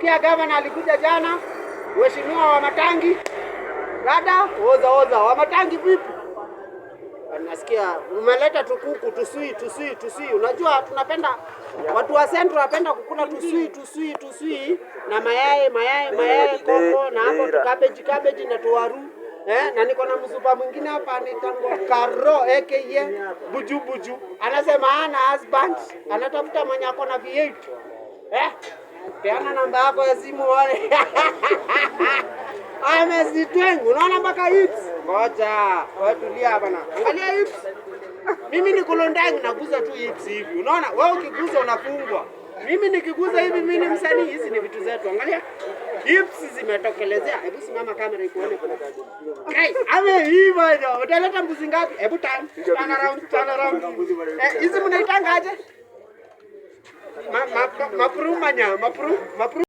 nasikia gavana alikuja jana, mheshimiwa wa Matangi. Dada, oza wa Matangi vipi? Nasikia umeleta tukuku tusui. Unajua tunapenda watu wa Central wanapenda kukula tusui na mayai koko na hapo cabbage na tuwaru. Na niko na msupa mwingine hapa anaitwa Karo aka buju. Anasema ana husband, anatafuta mwenye ako na V8. Peana namba yako ya simu wale. Amezitwengu, unaona mpaka hips. Ngoja, wewe tulia bana. Angalia hips. Mimi ni Kolondangi naguza tu hips hivi. Unaona? Wewe ukiguza unafungwa. Mimi nikiguza hivi mimi ni msanii, hizi ni vitu zetu. Angalia. Hips zimetokelezea. Hebu simama kamera ikuone kuna kazi. Kai, ameiva ndio. Utaleta mbuzi ngapi? Hebu turn around. Hizi mnaitanga aje? Mapru.